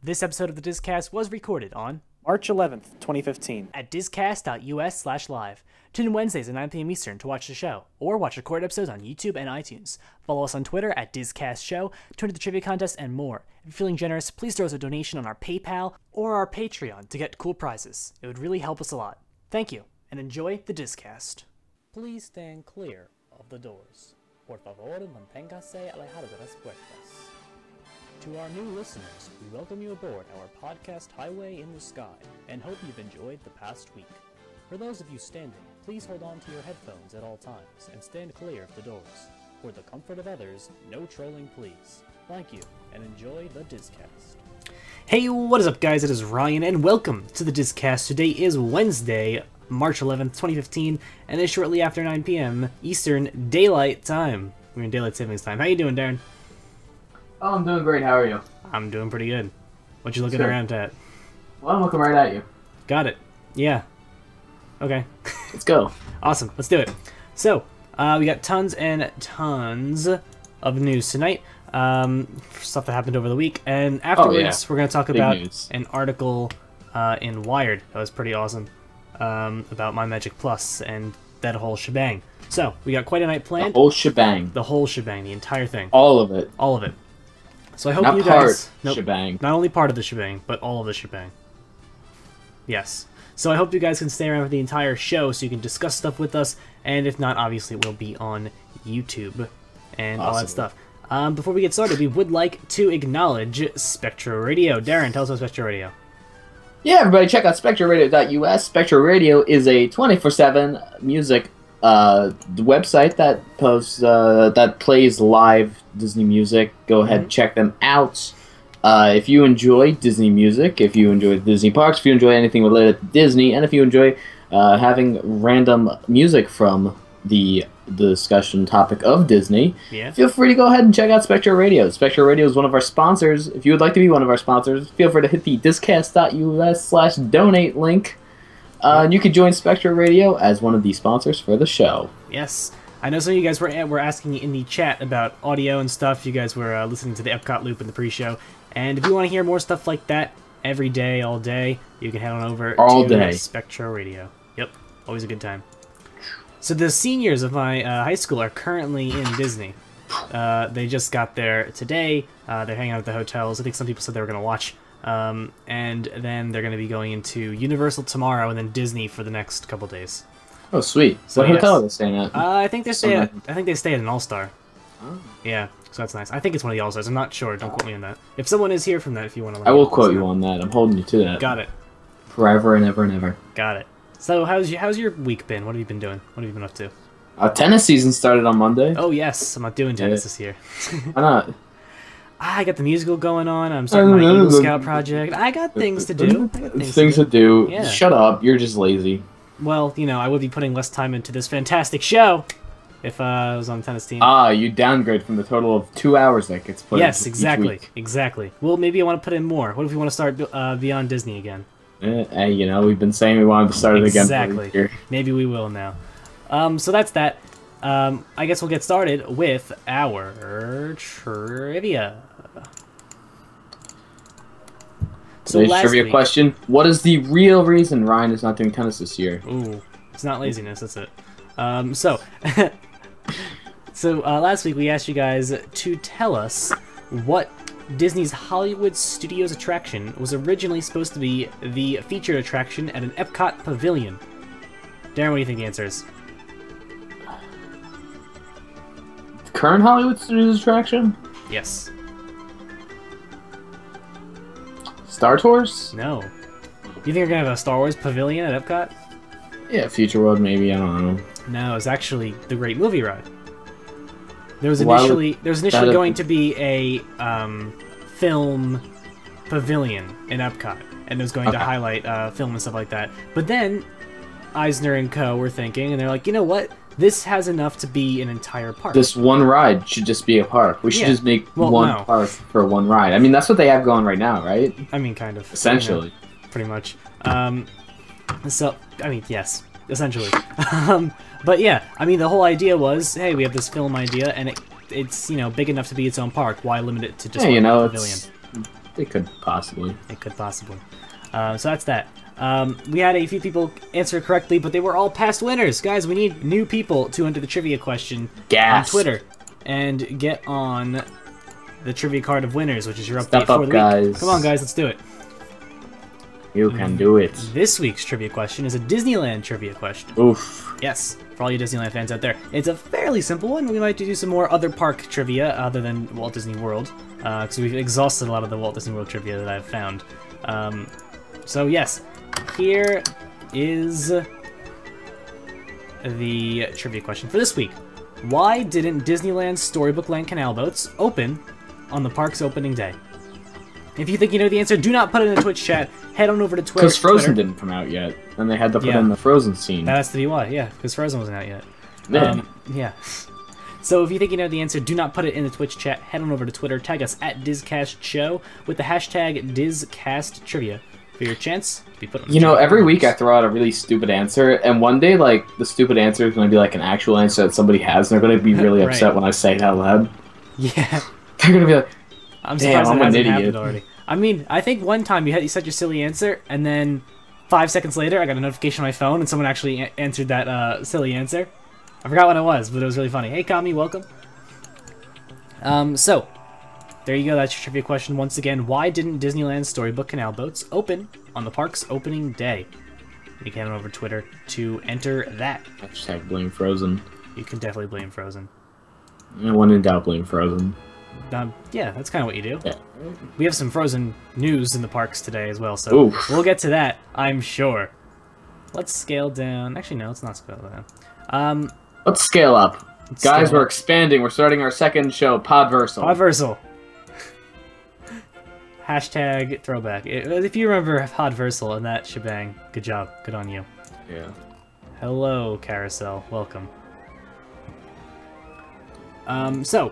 This episode of the DisCast was recorded on March 11th, 2015. at discast.us/live. Tune in Wednesdays at 9 p.m. Eastern to watch the show, or watch recorded episodes on YouTube and iTunes. Follow us on Twitter at DisCastShow, to enter the trivia contest, and more. If you're feeling generous, please throw us a donation on our PayPal or our Patreon to get cool prizes. It would really help us a lot. Thank you, and enjoy the DisCast. Please stand clear of the doors. Por favor, manténgase alejado de las puertas. To our new listeners, we welcome you aboard our podcast Highway in the Sky, and hope you've enjoyed the past week. For those of you standing, please hold on to your headphones at all times, and stand clear of the doors. For the comfort of others, no trolling please. Thank you, and enjoy the DisCast. Hey, what is up guys, it is Ryan, and welcome to the DisCast. Today is Wednesday, March 11th, 2015, and it's shortly after 9 p.m. Eastern Daylight Time. We're in Daylight Savings Time. How you doing, Darren? Oh, I'm doing great. How are you? I'm doing pretty good. What you looking Good. around at? Well, I'm looking right at you. Got it. Yeah. Okay. Let's go. Awesome. Let's do it. So, we got tons and tons of news tonight. Stuff that happened over the week. And afterwards, we're going to talk Big about news. an article in Wired that was pretty awesome about MyMagic Plus and that whole shebang. So, we got quite a night The planned. whole shebang. The whole shebang. The entire thing. All of it. All of it. So I hope Not you part guys... Nope. shebang. Not only part of the shebang, but all of the shebang. Yes. So I hope you guys can stay around for the entire show so you can discuss stuff with us, and if not, obviously it will be on YouTube and all that Awesome. stuff. Before we get started, we would like to acknowledge Spectra Radio. Darren, tell us about Spectra Radio. Yeah, everybody, check out SpectraRadio.us. Spectra Radio is a 24/7 music website that posts that plays live Disney music. Go ahead and check them out. If you enjoy Disney music, if you enjoy Disney parks, if you enjoy anything related to Disney, and if you enjoy having random music from the discussion topic of Disney, Yeah. feel free to go ahead and check out Spectra Radio. Spectra Radio is one of our sponsors. If you would like to be one of our sponsors, feel free to hit the discast.us/donate link. And you can join Spectra Radio as one of the sponsors for the show. Yes. I know some of you guys were asking in the chat about audio and stuff. You guys were listening to the Epcot loop in the pre-show. And if you want to hear more stuff like that every day, all day, you can head on over All to day. Spectra Radio. Yep. Always a good time. So the seniors of my high school are currently in Disney. They just got there today. They're hanging out at the hotels. I think some people said they were going to watch. And then they're going to be going into Universal tomorrow and then Disney for the next couple days. Oh, sweet. So, What hotel yes. are they staying at? I think they stay at, Somewhere. I think they stay at an All-Star. Oh. Yeah, so that's nice. I think it's one of the All-Stars. I'm not sure. Don't quote me on that. If someone is here from that, if you want to... I will quote you on that. I'm holding you to that. Got it. Forever and ever and ever. Got it. So how's your week been? What have you been doing? What have you been up to? Tennis season started on Monday. Oh, yes. I'm not doing tennis this year. Why not? I got the musical going on. I'm starting my Eagle Scout project. I got things to do. Things to do. Yeah. Shut up. You're just lazy. Well, you know, I would be putting less time into this fantastic show if I was on the tennis team. You downgrade from the total of 2 hours that gets put Yes, into each exactly. week. Exactly. Well, maybe I want to put in more. What if we want to start Beyond Disney again? Hey, you know, we've been saying we wanted to start it again. Exactly. For a year. Maybe we will now. So that's that. I guess we'll get started with our trivia. So Today's last trivia week, question. What is the real reason Ryan is not doing tennis this year? Ooh, it's not laziness, that's it. So last week we asked you guys to tell us what Disney's Hollywood Studios attraction was originally supposed to be the featured attraction at an Epcot pavilion. Darren, what do you think the answer is? Current Hollywood Studios attraction? Yes. Star Tours? No. You think you're gonna have a Star Wars pavilion at Epcot? Yeah, Future World maybe. I don't know. No, it's actually the Great Movie Ride. There was Why would initially that- going to be a film pavilion in Epcot, and it was going to Okay. highlight film and stuff like that. But then Eisner and Co. were thinking, and they're like, you know what? This has enough to be an entire park. This one ride should just be a park. We should Yeah. just make Well, one no. park for one ride. I mean, that's what they have going right now, right? I mean, kind of. Essentially. You know, pretty much. So, I mean, yes, essentially. But yeah, I mean, the whole idea was, hey, we have this film idea, and it's, you know, big enough to be its own park. Why limit it to just Yeah, you one know, pavilion? they could possibly. It could possibly. So that's that. We had a few people answer correctly, but they were all past winners. Guys, we need new people to enter the trivia question on Twitter and get on the trivia card of winners, which is your update for the week. Come on, guys, let's do it. You can do it. This week's trivia question is a Disneyland trivia question. Oof. Yes, for all you Disneyland fans out there. It's a fairly simple one. We might do some more other park trivia other than Walt Disney World, because we've exhausted a lot of the Walt Disney World trivia that I've found. So yes, here is the trivia question for this week. Why didn't Disneyland's Storybook Land canal boats open on the park's opening day? If you think you know the answer, do not put it in the Twitch chat. Head on over to Twitter. Because Frozen didn't come out yet, and they had to put in the Frozen scene. That has to be why, yeah, because Frozen wasn't out yet. Yeah. So if you think you know the answer, do not put it in the Twitch chat. Head on over to Twitter, tag us at DisCast Show with the hashtag DisCastTrivia for your chance to be put on the You know, every week I throw out a really stupid answer, and one day, like, the stupid answer is going to be like an actual answer that somebody has, and they're going to be really upset when I say it out loud. Yeah. They're going to be like, I'm surprised it hasn't happened already. I mean, I think one time you said your silly answer, and then 5 seconds later, I got a notification on my phone, and someone actually answered that silly answer. I forgot what it was, but it was really funny. Hey, Kami, welcome. So, there you go. That's your trivia question once again. Why didn't Disneyland's Storybook Canal boats open on the park's opening day? You can head over to Twitter to enter that. Hashtag blame Frozen. You can definitely blame Frozen. When in doubt, blame Frozen. Yeah, that's kind of what you do. Yeah. We have some Frozen news in the parks today as well, so we'll get to that, I'm sure. Let's scale down. Actually, no, let's not scale down. Let's scale up. Guys, we're expanding. We're starting our second show, Podversal. Podversal. Hashtag throwback. If you remember Podversal and that shebang, good job. Good on you. Yeah. Hello, Carousel. Welcome. So,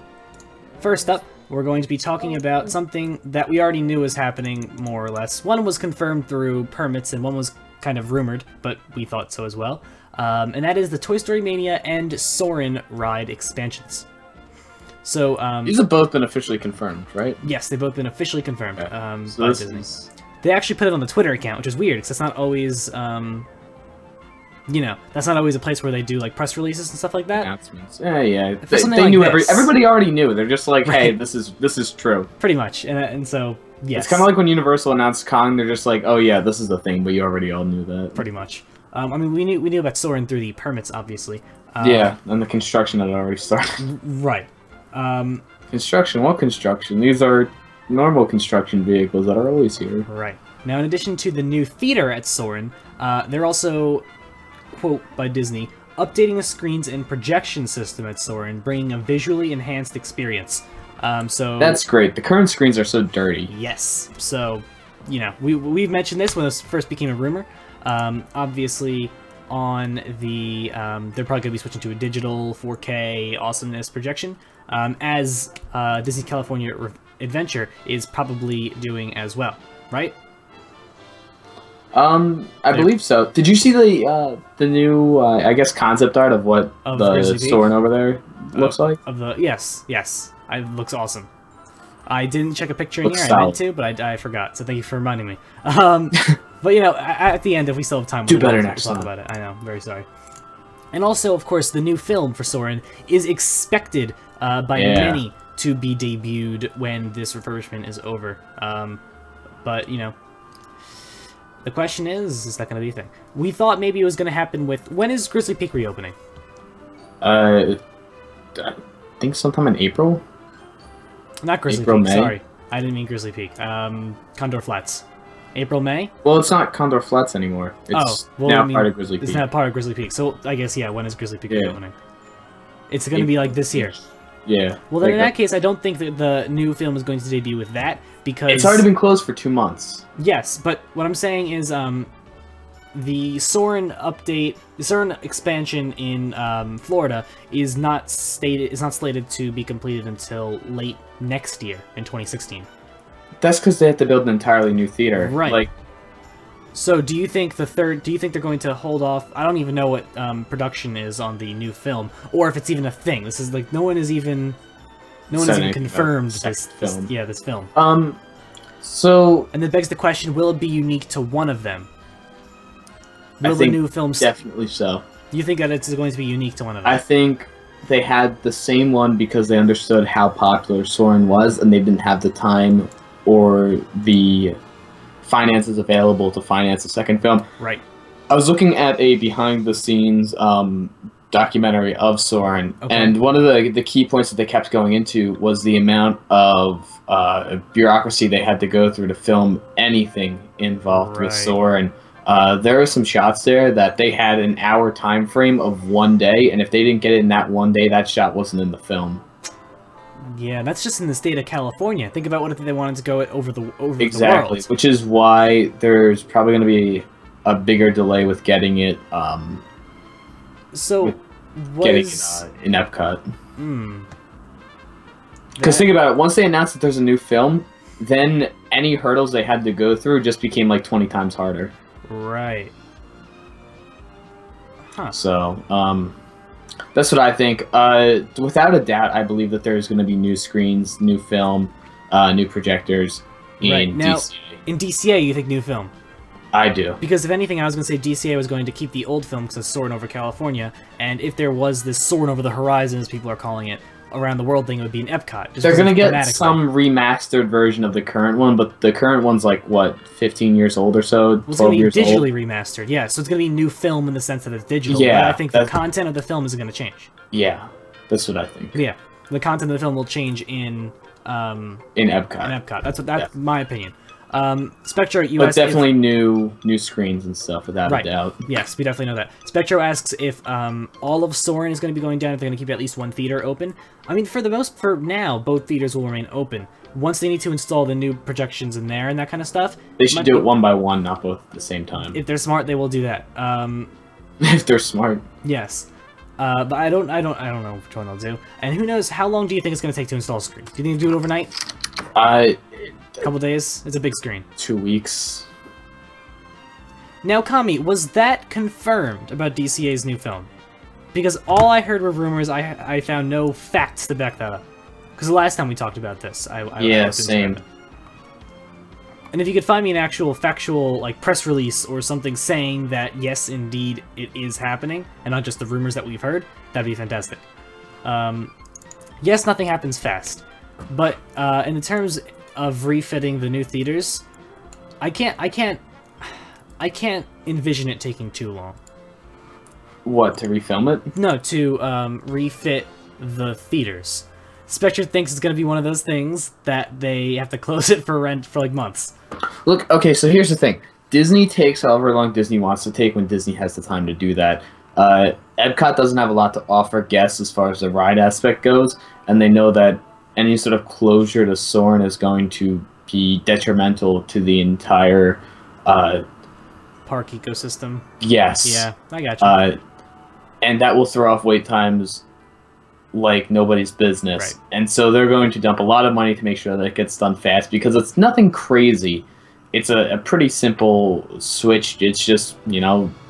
first up, we're going to be talking about something that we already knew was happening, more or less. One was confirmed through permits, and one was kind of rumored, but we thought so as well. And that is the Toy Story Mania and Soarin' ride expansions. So, these have both been officially confirmed, right? Yes, they've both been officially confirmed so by Disney. They actually put it on the Twitter account, which is weird, because that's not always, you know, that's not always a place where they do, like, press releases and stuff like that. Announcements. Yeah. They like knew everybody already knew. They're just like, hey, this is true. Pretty much, and so, yes. It's kind of like when Universal announced Kong, they're just like, oh yeah, this is the thing, but you already all knew that. Pretty much. I mean, we knew about Soarin' through the permits, obviously. Yeah, and the construction had already started. Right. Construction? What construction? These are normal construction vehicles that are always here. Right. Now, in addition to the new theater at Soarin', they're also, quote by Disney, updating the screens and projection system at Soarin', bringing a visually enhanced experience. So that's great. The current screens are so dirty. Yes. So, you know, we've mentioned this when this first became a rumor. Obviously, on the they're probably going to be switching to a digital 4K awesomeness projection, as Disney California Adventure is probably doing as well, right? I believe so. Did you see the new I guess concept art of what the Soarin' over there looks like? Yes, it looks awesome. I didn't check a picture in here. I meant to, but I forgot. So thank you for reminding me. But you know, at the end, if we still have time, we'll talk about it. I know, I'm very sorry. And also, of course, the new film for Soarin' is expected by many to be debuted when this refurbishment is over. But you know, the question is that going to be a thing? We thought maybe it was going to happen with... When is Grizzly Peak reopening? I think sometime in April. Not Grizzly Peak, May? Sorry. I didn't mean Grizzly Peak. Condor Flats. April, May? Well, it's not Condor Flats anymore. It's now part of Grizzly Peak. It's not part of Grizzly Peak. So, I guess, yeah, when is Grizzly Peak reopening? It's going to be like this year. Yeah. Well, then in that case, I don't think that the new film is going to debut with that, because... It's already been closed for 2 months. Yes, but what I'm saying is, the Soarin' update, the Soarin' expansion in Florida is not slated to be completed until late next year in 2016. That's because they have to build an entirely new theater. Right. Like, so do you think they're going to hold off? I don't even know what production is on the new film, or if it's even a thing. This is like no one has even confirmed this film. So, And that begs the question, will it be unique to one of them? Will I think the new films... definitely so. You think that it's going to be unique to one of them? I think they had the same one because they understood how popular Soarin' was, and they didn't have the time or the finances available to finance a second film. Right. I was looking at a behind-the-scenes documentary of Soarin', Okay. and one of the key points that they kept going into was the amount of bureaucracy they had to go through to film anything involved with Right. Soarin'. There are some shots there that they had an hour time frame of one day, and if they didn't get it in that one day, that shot wasn't in the film. Yeah, that's just in the state of California. Think about what if they wanted to go over the Exactly, world. which is why there's probably going to be a bigger delay with getting it So, getting was... it in Epcot. Hmm. Because think about it, once they announced that there's a new film, then any hurdles they had to go through just became like 20 times harder. Right. Huh. So, that's what I think. Without a doubt, I believe that there's going to be new screens, new film, new projectors in Right. Now, DCA. in DCA, you think new film? I do. Because if anything, I was going to say DCA was going to keep the old film because it's Soarin' over California, and if there was this Soarin' over the horizon, as people are calling it, around the world thing, it would be in Epcot. They're going to get thematically. some remastered version of the current one, but the current one's like, what, 15 years old or so? Well, it's 12 going to years be old? digitally remastered, yeah, so it's going to be new film in the sense that it's digital, Yeah, but I think the that's- content of the film isn't going to change. Yeah, that's what I think. Yeah, the content of the film will change in In Epcot. in Epcot. That's my opinion. Spectro US... But definitely new screens and stuff, without Right. a doubt. Yes, we definitely know that. Spectro asks if all of Soarin' is going to be going down, if they're going to keep at least one theater open. I mean, for now, both theaters will remain open. Once they need to install the new projections in there and that kind of stuff, They should do it one by one, not both at the same time. if they're smart, they will do that. If they're smart. Yes. But I don't know which one they'll do. And who knows, how long do you think it's going to take to install a screen? Do you think they'll do it overnight? A couple days? It's a big screen. 2 weeks. Now, Kami, was that confirmed about DCA's new film? Because all I heard were rumors, I found no facts to back that up. Because the last time we talked about this, I Yeah, looked into same. it. And if you could find me an actual factual like press release or something saying that yes, indeed, it is happening, and not just the rumors that we've heard, that'd be fantastic. Yes, nothing happens fast, but in the terms of refitting the new theaters, I can't envision it taking too long. What, to refilm it? No, to refit the theaters. Spectre thinks it's going to be one of those things that they have to close it for rent for like months. Look, okay, so here's the thing. Disney takes however long Disney wants to take when Disney has the time to do that. Epcot doesn't have a lot to offer guests as far as the ride aspect goes, and they know that any sort of closure to Soarin' is going to be detrimental to the entire, Park ecosystem. yes. Yeah, I got you. And that will throw off wait times like nobody's business. Right. And so they're going to dump a lot of money to make sure that it gets done fast, because it's nothing crazy. It's a pretty simple switch. It's just,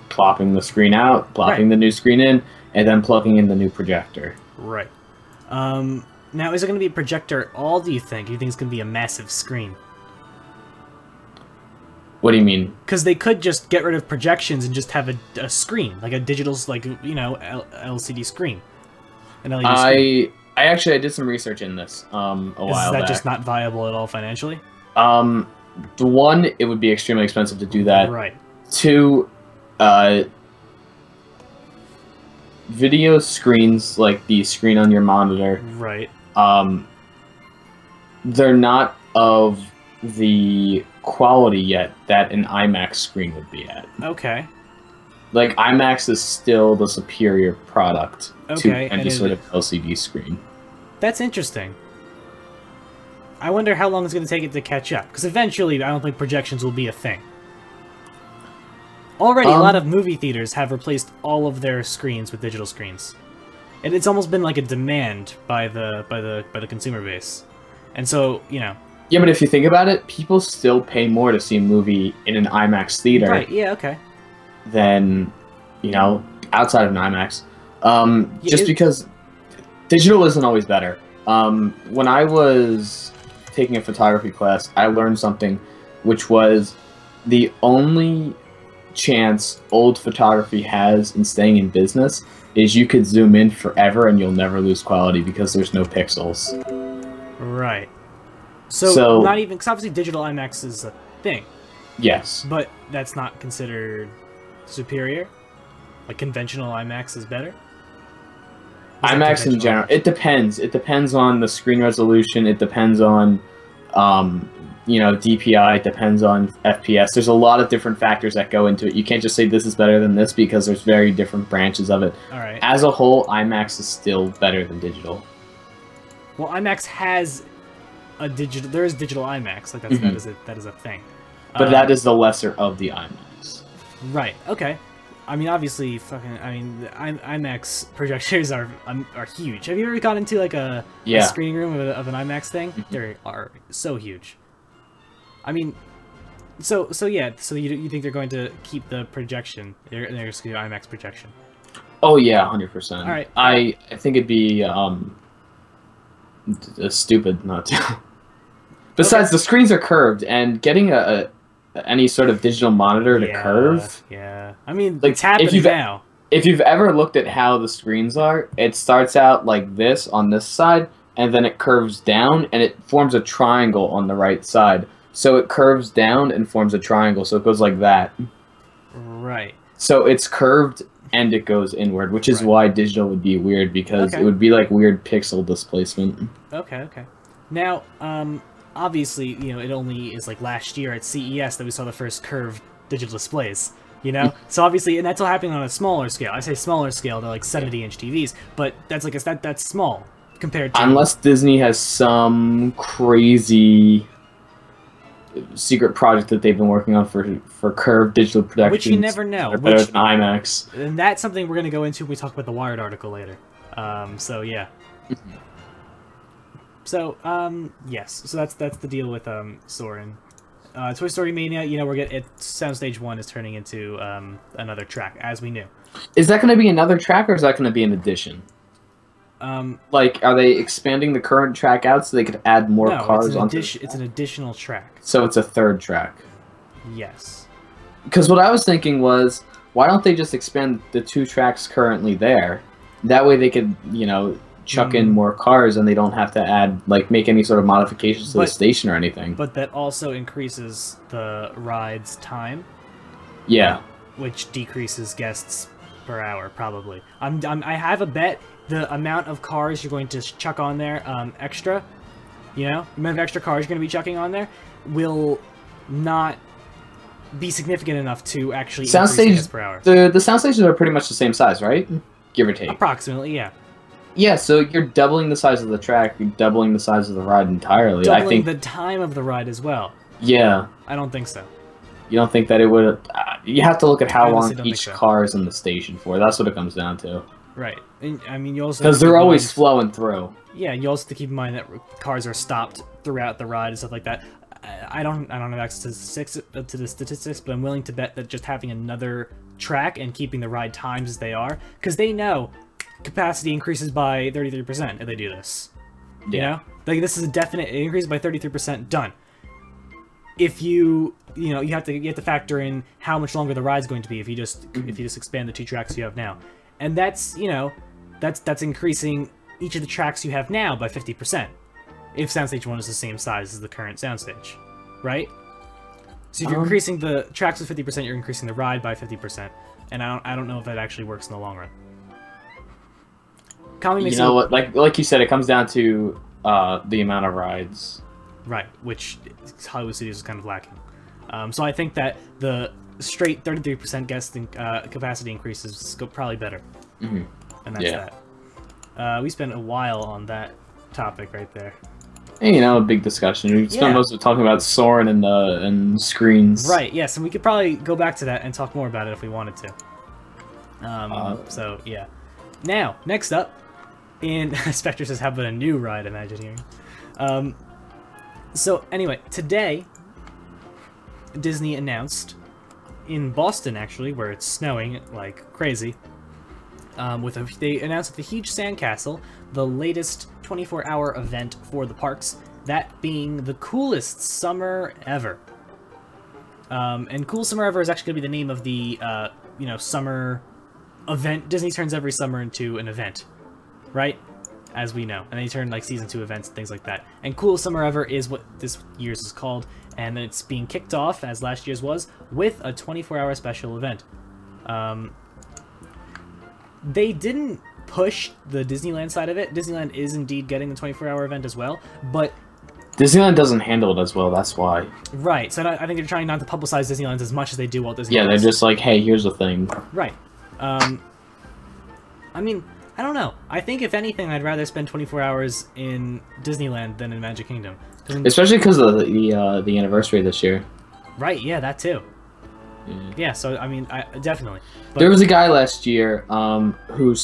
plopping the screen out, plopping the new screen in, and then plugging in the new projector. Right. Now, is it going to be a projector at all, do you think? Do you think it's going to be a massive screen? What do you mean? Because they could just get rid of projections and just have a screen, like a digital, LCD screen. An LED screen. I did some research in this a while back. Is that just not viable at all financially? The one, it would be extremely expensive to do that. Right. Two, video screens, like the screen on your monitor, Right. they're not of the quality yet that an IMAX screen would be at. Okay. Like, IMAX is still the superior product Okay, to and any is sort it- of LCD screen. That's interesting. I wonder how long it's going to take it to catch up. Because eventually, I don't think projections will be a thing. Already, a lot of movie theaters have replaced all of their screens with digital screens. And it's almost been like a demand by the consumer base. And so, Yeah, but if you think about it, people still pay more to see a movie in an IMAX theater Right, yeah, okay. than, outside of an IMAX. Just it- because digital isn't always better. When I was taking a photography class, I learned something, which was the only chance old photography has in staying in business is you could zoom in forever and you'll never lose quality because there's no pixels. Right. So not even, because obviously digital IMAX is a thing. Yes. But that's not considered superior? Like conventional IMAX is better? IMAX in general, it depends. It depends on the screen resolution. It depends on, DPI. It depends on FPS. There's a lot of different factors that go into it. You can't just say this is better than this because there's very different branches of it. All right. As a whole, IMAX is still better than digital. Well, IMAX has a digital. There is digital IMAX. Like that is a thing. But that is the lesser of the IMAX. Right. Okay. I mean, obviously, the IMAX projectors are huge. Have you ever gone into like a screening room of an IMAX thing? They are so huge. I mean, so yeah. So you think they're going to keep the projection? They're just going to do IMAX projection. Oh yeah, 100%. All right. I think it'd be stupid not to. Besides, the screens are curved, and getting any sort of digital monitor to curve. Yeah. I mean, like, it's happening now. If you've ever looked at how the screens are, it starts out like this on this side, and then it curves down, and it forms a triangle on the right side. So it curves down and forms a triangle, so it goes like that. Right. So it's curved and it goes inward, which is why digital would be weird, because it would be like weird pixel displacement. Okay. Now, obviously, it only is like last year at CES that we saw the first curved digital displays, So obviously, and that's all happening on a smaller scale. I say smaller scale, they're like 70-inch TVs, but that's like that's small compared to... Unless Disney has some crazy secret project that they've been working on for curved digital productions. Which you never know. Better than IMAX. And that's something we're going to go into when we talk about the Wired article later. So, yeah. So, yes. So that's the deal with Soarin. Toy Story Mania, Soundstage 1 is turning into another track, as we knew. Is that going to be another track, or is that going to be an addition? Like, are they expanding the current track out so they could add more cars onto it? It's an additional track. So it's a third track. Yes. Because what I was thinking was, why don't they just expand the 2 tracks currently there? That way they could, chuck in more cars and they don't have to make any sort of modifications to the station or anything. But that also increases the ride's time. Yeah. Which decreases guests per hour, probably. I have a bet the amount of cars you're going to chuck on there, extra, the amount of extra cars you're going to be chucking on there will not be significant enough to actually increase guests per hour. The sound stations are pretty much the same size, right? Give or take. Approximately, yeah. Yeah, so you're doubling the size of the track, you're doubling the size of the ride entirely. Doubling I think the time of the ride as well. Yeah. I don't think so. You don't think that it would... you have to look at how long each car is in the station for. That's what it comes down to. Right. And, I mean, you also... Because they're always flowing through. Yeah, you also have to keep in mind that cars are stopped throughout the ride and stuff like that. I don't have access to the statistics, but I'm willing to bet that just having another track and keeping the ride times as they are, because they know capacity increases by 33% if they do this. Yeah. Like, this is a definite increase by 33%, done. If you have to factor in how much longer the ride's going to be if you just expand the 2 tracks you have now. And that's that's increasing each of the tracks you have now by 50%. If Soundstage 1 is the same size as the current soundstage, right? So if you're increasing the tracks by 50%, you're increasing the ride by 50%. And I don't know if that actually works in the long run. You know what? Like you said, it comes down to the amount of rides. Right, which Hollywood Studios is kind of lacking. So I think that the straight 33% guest capacity increases is probably better. And that's that. We spent a while on that topic right there. And, a big discussion. We spent most of it talking about Soarin and screens. Right, yes, and we could probably go back to that and talk more about it if we wanted to. So, yeah. Now, next up, Spectre says, how about a new ride, Imagineering? So, anyway, today, Disney announced, in Boston, actually, where it's snowing like crazy, they announced that the Huge Sandcastle, the latest 24-hour event for the parks, that being the coolest summer ever. And Cool Summer Ever is actually going to be the name of the, summer event. Disney turns every summer into an event, right? As we know. And they turn, like, Season 2 events and things like that. And Cool Summer Ever is what this year's is called. And it's being kicked off, as last year's was, with a 24-hour special event. They didn't push the Disneyland side of it. Disneyland is indeed getting the 24-hour event as well, but Disneyland doesn't handle it as well, that's why. Right, so I think they're trying not to publicize Disneyland as much as they do Walt Disney Yeah, World. they're just like, hey, here's the thing. Right. I mean, I don't know. I think, if anything, I'd rather spend 24 hours in Disneyland than in Magic Kingdom. Especially because of the anniversary this year. Right, yeah, that too. Yeah, so, I mean, definitely. But there was a guy last year who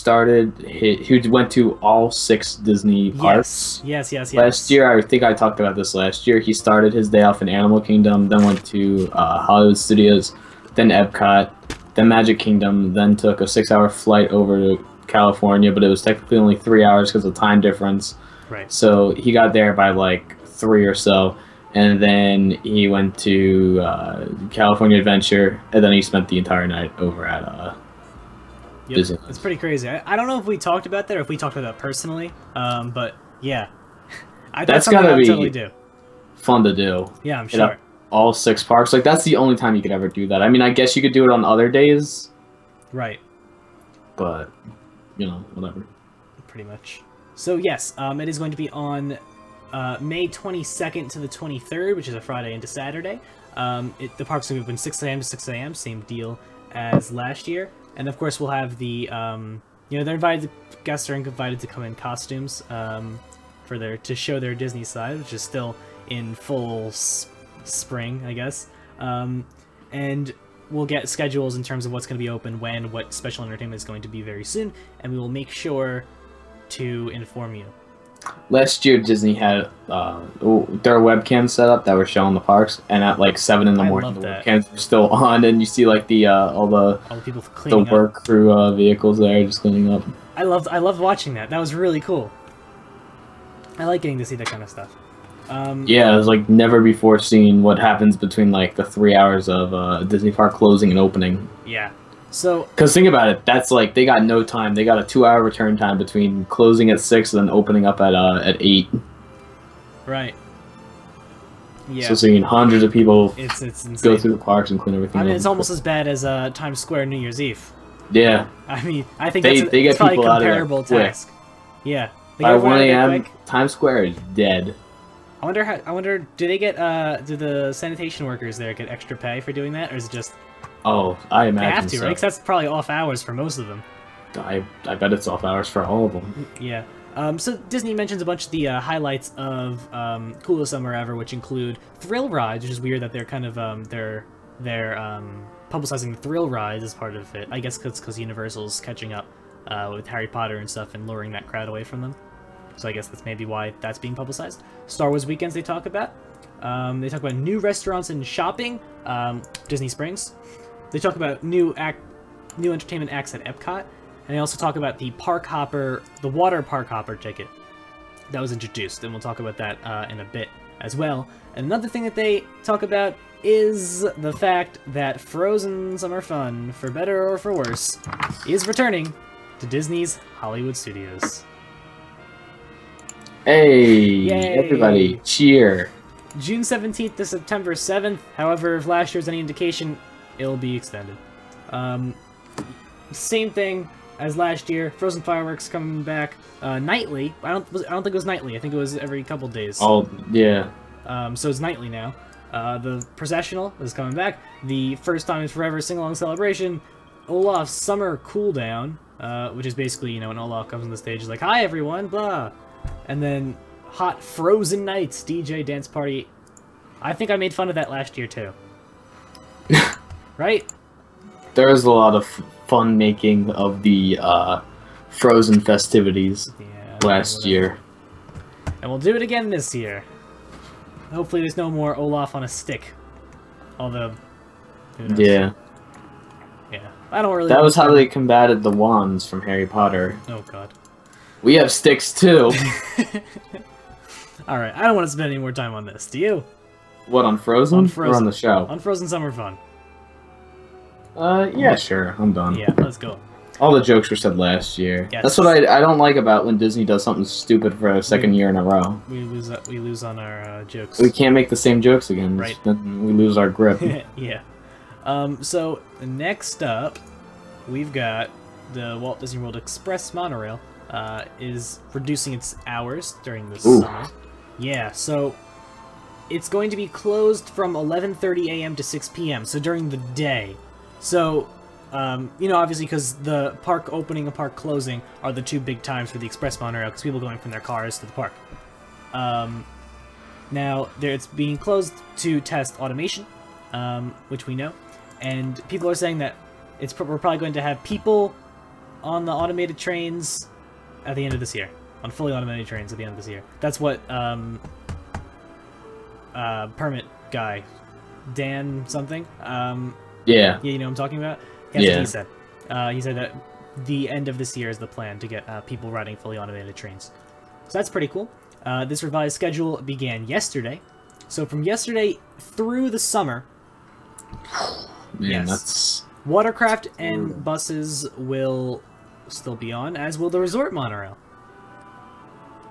went to all 6 Disney parks. Yes. Last year, I think I talked about this last year, he started his day off in Animal Kingdom, then went to Hollywood Studios, then Epcot, then Magic Kingdom, then took a 6-hour flight over to California, but it was technically only 3 hours because of time difference. Right. So he got there by like 3 or so. And then he went to California Adventure, and then he spent the entire night over at Disney. It's pretty crazy. I don't know if we talked about that or if we talked about that personally, but yeah. That's gotta be totally do. Fun to do. Yeah, I'm sure. All 6 parks. Like, that's the only time you could ever do that. I mean, I guess you could do it on other days. Right. But, whatever. Pretty much. So, yes, it is going to be on May 22nd to the 23rd, which is a Friday into Saturday. The parks will open 6 a.m. to 6 a.m., same deal as last year. And of course, we'll have the, they're invited, guests are invited to come in costumes to show their Disney side, which is still in full spring, I guess. And we'll get schedules in terms of what's going to be open, when, what special entertainment is going to be very soon, and we will make sure to inform you. Last year, Disney had their webcams set up that were showing the parks, and at like 7 in the morning, the webcams were still on, and you see like all the people cleaning the work crew vehicles there just cleaning up. I loved watching that. That was really cool. I like getting to see that kind of stuff. Yeah, it was like never before seen what happens between like the 3 hours of Disney park closing and opening. Yeah. So, because think about it, that's like they got no time. They got a 2-hour return time between closing at 6 and then opening up at 8. Right. Yeah. So seeing hundreds of people it's insane. Go through the parks and clean everything. I mean, it's almost as bad as Times Square New Year's Eve. Yeah. I mean, I think they get it's probably people a comparable task. Yeah. By 1 a.m., Times Square is dead. I wonder, do the sanitation workers there get extra pay for doing that, or is it just? Oh, I imagine they have to, so. right? Because that's probably off hours for most of them. I bet it's off hours for all of them. Yeah. So Disney mentions a bunch of the highlights of Coolest Summer Ever, which include thrill rides, which is weird that they're kind of they're publicizing the thrill rides as part of it. I guess because Universal's catching up with Harry Potter and stuff and luring that crowd away from them. So I guess that's maybe why that's being publicized. Star Wars weekends they talk about. They talk about new restaurants and shopping. Disney Springs. They talk about new entertainment acts at Epcot. And they also talk about the water park hopper ticket that was introduced. And we'll talk about that in a bit as well. And another thing that they talk about is the fact that Frozen Summer Fun, for better or for worse, is returning to Disney's Hollywood Studios. Hey, yay. Everybody, cheer. June 17th to September 7th. However, if last year's any indication, it'll be extended. Same thing as last year. Frozen fireworks coming back nightly. I don't think it was nightly. I think it was every couple days. Oh, yeah. So it's nightly now. The processional is coming back. The first time is forever sing-along celebration. Olaf's summer cool down, which is basically, when Olaf comes on the stage, is like, "Hi everyone," blah. And then Hot Frozen Nights DJ dance party. I think I made fun of that last year too. Right? There was a lot of fun making of the Frozen festivities last year. And we'll do it again this year. Hopefully there's no more Olaf on a stick. Although, who knows? Yeah. Yeah. I don't really... That was how they combated the wands from Harry Potter. Oh, God. We have sticks, too. Alright, I don't want to spend any more time on this. Do you? What, on Frozen? On Frozen. Or on the show? On Frozen Summer Fun. Yeah, sure. I'm done. Yeah, let's go. All the jokes were said last year. Yes. That's what I don't like about when Disney does something stupid for a second year in a row. We lose on our jokes. We can't make the same jokes again. Right. Then we lose our grip. Yeah. So next up, we've got the Walt Disney World Express monorail is reducing its hours during the summer. Yeah, so it's going to be closed from 11:30 a.m. to 6 p.m. So during the day. So you know, obviously, because the park opening and park closing are the two big times for the express monorail, because people going from their cars to the park. Now, it's being closed to test automation, which we know, and people are saying that we're probably going to have people on the automated trains at the end of this year, on fully automated trains at the end of this year. That's what permit guy, Dan something. Yeah. Yeah, you know what I'm talking about? That's what he said. He said that the end of this year is the plan to get people riding fully automated trains. So that's pretty cool. This revised schedule began yesterday. So from yesterday through the summer, Man, that's... watercraft and buses will still be on, as will the resort monorail.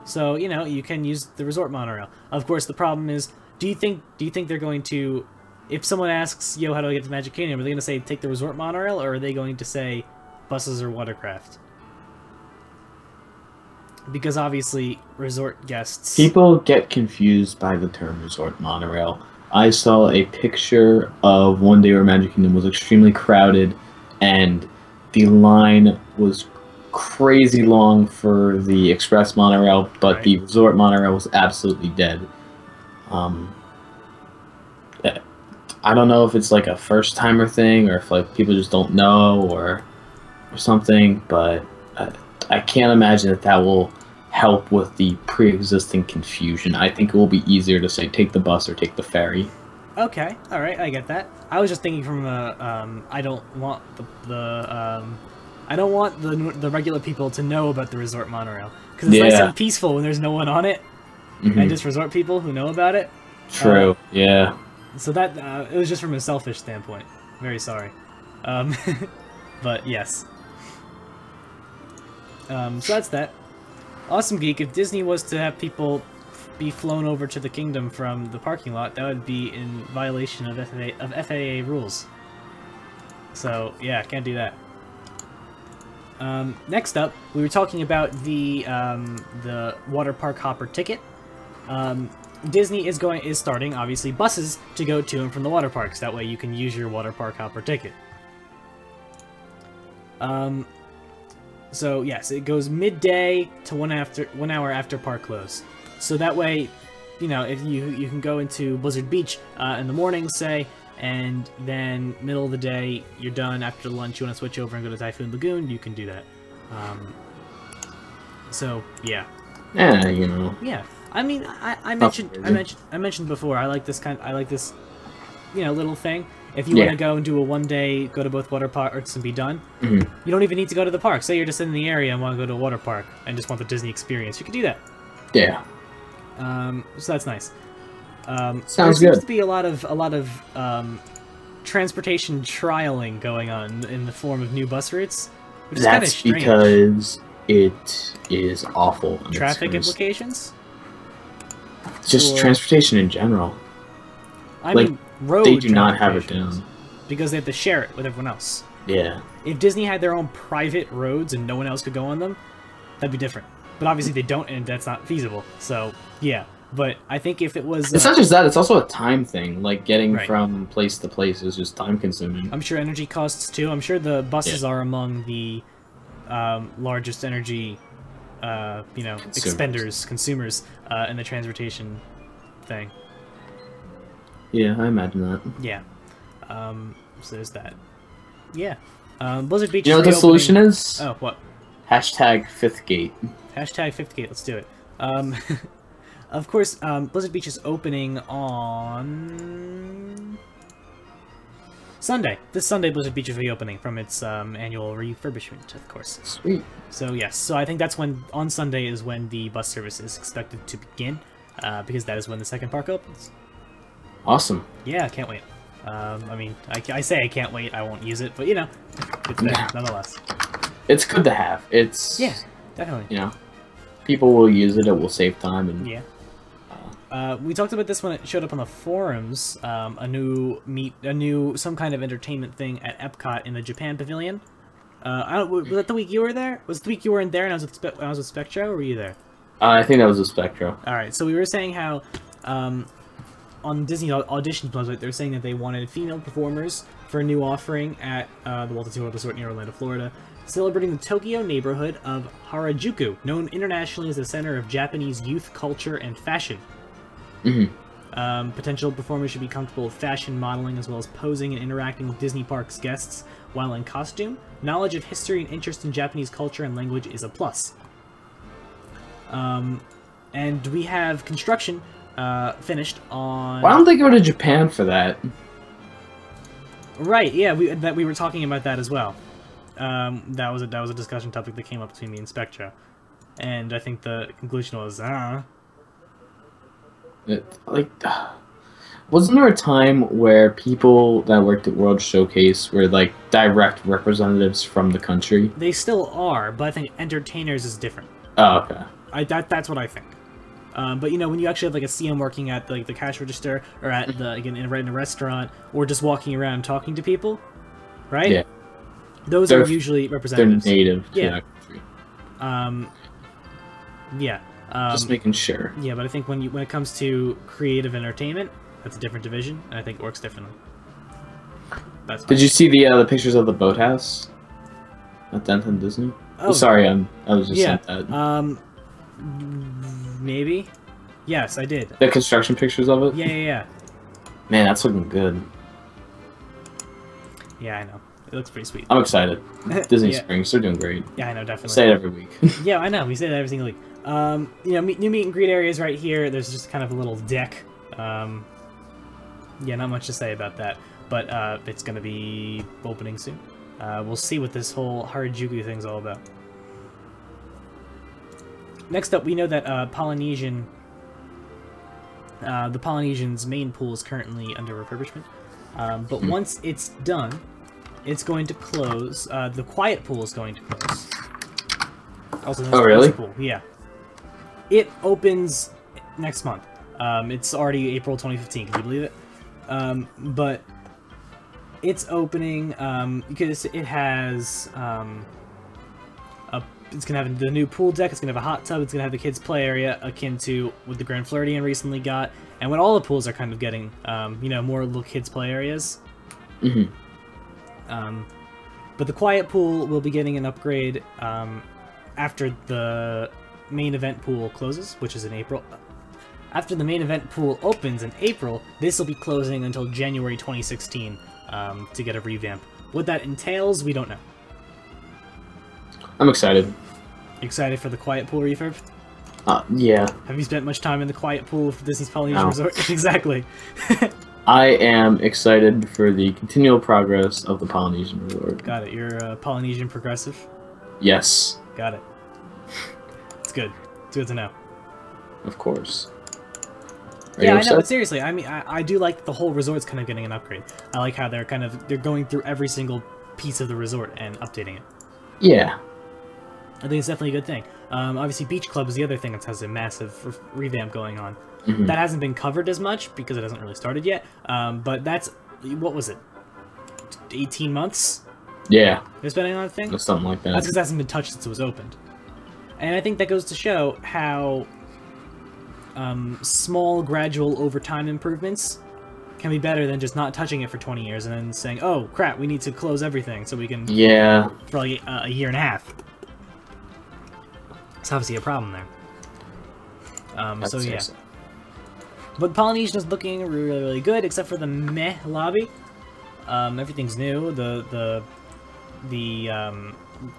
So, you know, you can use the resort monorail. Of course, the problem is, do you think they're going to... If someone asks, yo, how do I get to Magic Kingdom, are they going to say, take the resort monorail, or are they going to say buses or watercraft? Because obviously, resort guests... People get confused by the term resort monorail. I saw a picture of one day where Magic Kingdom was extremely crowded, and the line was crazy long for the express monorail, but the resort monorail was absolutely dead. I don't know if it's like a first-timer thing, or if like people just don't know, or something, but I can't imagine that will help with the pre-existing confusion. I think it will be easier to say take the bus or take the ferry. Okay, all right, I get that. I was just thinking from a I don't want the regular people to know about the resort monorail, because it's nice and peaceful when there's no one on it, and just resort people who know about it. True. Yeah. So that it was just from a selfish standpoint. Very sorry, but yes. So that's that. Awesome Geek. If Disney was to have people be flown over to the kingdom from the parking lot, that would be in violation of FAA rules. So yeah, can't do that. Next up, we were talking about the water park hopper ticket. Disney is starting, obviously, buses to go to and from the water parks. That way you can use your water park hopper ticket. So yes, it goes midday to 1 hour after park close. So that way, you know, if you can go into Blizzard Beach in the morning, say, and then middle of the day you're done. After lunch, you want to switch over and go to Typhoon Lagoon, you can do that. So yeah. Yeah, you know. Yeah. I mean, I mentioned before. I like this you know, little thing. If you want to go and do a one-day, go to both water parks and be done, you don't even need to go to the park. Say you're just in the area and want to go to a water park and just want the Disney experience, you can do that. Yeah. So that's nice. Sounds there good. seems to be a lot of transportation trialing going on in the form of new bus routes, which is kind of strange. Because it is awful. Traffic implications? Just transportation in general. I mean, road they do not have it down. Because they have to share it with everyone else. Yeah. If Disney had their own private roads and no one else could go on them, that'd be different. But obviously they don't, and that's not feasible. So, yeah. But I think if it was... It's not just that, it's also a time thing. Like, getting from place to place is just time-consuming. I'm sure energy costs, too. I'm sure the buses are among the largest energy, you know, consumers in the transportation thing. Yeah, I imagine that. Yeah. So there's that. Yeah. Blizzard Beach. You know what the solution is? Oh, what? Hashtag 5th gate. Hashtag 5th gate. Let's do it. Of course, Blizzard Beach is opening on Sunday. This Sunday, Blizzard Beach is reopening from its annual refurbishment, of course. Sweet. So yes, so I think that's when, on Sunday is when the bus service is expected to begin. because that is when the second park opens. Awesome. Yeah, I can't wait. I mean, I say I can't wait, I won't use it, but you know, it's there, nonetheless. It's good to have. It's Yeah, definitely. You know, people will use it. It will save time. And yeah. We talked about this when it showed up on the forums. A new some kind of entertainment thing at Epcot in the Japan Pavilion. Was that the week you were there? Was it the week you weren't there and I was with Spectro, or were you there? I think that was a Spectro. All right, so we were saying how on Disney Auditions website they're saying that they wanted female performers for a new offering at the Walt Disney World Resort near Orlando, Florida, celebrating the Tokyo neighborhood of Harajuku, known internationally as the center of Japanese youth culture and fashion. Potential performers should be comfortable with fashion modeling as well as posing and interacting with Disney Parks guests while in costume. Knowledge of history and interest in Japanese culture and language is a plus. And we have construction finished on... Why don't they go to Japan for that? Right, yeah, we were talking about that as well. That was a discussion topic that came up between me and Spectra. And I think the conclusion was, wasn't there a time where people that worked at World Showcase were like direct representatives from the country? They still are, but I think entertainers is different. Oh, okay. That's what I think. But you know, when you actually have like a CM working at like the cash register or at the right in a restaurant or just walking around talking to people, right? Yeah. Those are usually representatives. They're native to Yeah. that country. Yeah. Just making sure. Yeah, but I think when it comes to creative entertainment, that's a different division, and I think it works differently. That's Did you see the pictures of the boathouse at Downtown Disney? Oh, sorry, I was just yeah. sent that. Maybe. Yes, I did. The construction pictures of it. Yeah. Man, that's looking good. Yeah, I know. It looks pretty sweet. I'm excited. Disney Yeah. Springs, they're doing great. Yeah, I know, definitely. I say it every week. Yeah, I know. We say that every single week. You know, new meet and greet areas right here. There's just kind of a little deck. Yeah, not much to say about that, but it's going to be opening soon. We'll see what this whole Harajuku thing's all about. Next up, we know that the Polynesian's main pool is currently under refurbishment, but once it's done, it's going to close. The quiet pool is going to close. Also known as the really? Pool. Yeah. It opens next month. It's already April 2015. Can you believe it? But it's opening because it has it's gonna have the new pool deck. It's gonna have a hot tub. It's gonna have the kids' play area akin to what the Grand Floridian recently got, and what all the pools are kind of getting. You know, more little kids' play areas. But the quiet pool will be getting an upgrade after the main event pool closes, which is in April. After the main event pool opens in April, this will be closing until January 2016 to get a revamp. What that entails, we don't know. I'm excited. Excited for the quiet pool refurb? Yeah. Have you spent much time in the quiet pool of Disney's Polynesian Resort? Exactly. I am excited for the continual progress of the Polynesian Resort. Got it. You're a Polynesian progressive? Yes. Got it. It's good. It's good to know. Of course. Yeah, I know, but seriously, I mean, I do like the whole resort's kind of getting an upgrade. I like how they're going through every single piece of the resort and updating it. Yeah. I think it's definitely a good thing. Obviously, Beach Club is the other thing that has a massive revamp going on. That hasn't been covered as much because it hasn't really started yet. But that's, what was it? 18 months? Yeah. They're spending on the thing? Or something like that. That's because it hasn't been touched since it was opened. And I think that goes to show how small, gradual, over time improvements can be better than just not touching it for 20 years and then saying, oh, crap, we need to close everything so we can... Yeah. For like a year and a half. It's obviously a problem there. So yeah. So. But Polynesian is looking really, really good, except for the meh lobby. Everything's new. The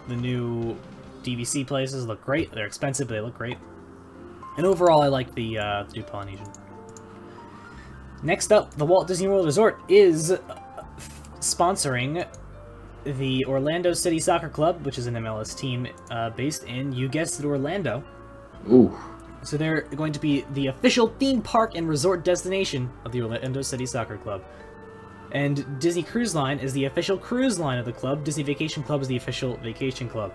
new DVC places look great. They're expensive, but they look great. And overall, I like the new Polynesian. Next up, the Walt Disney World Resort is sponsoring the Orlando City Soccer Club, which is an MLS team based in, you guessed it, Orlando. Ooh. So they're going to be the official theme park and resort destination of the Orlando City Soccer Club. And Disney Cruise Line is the official cruise line of the club. Disney Vacation Club is the official vacation club.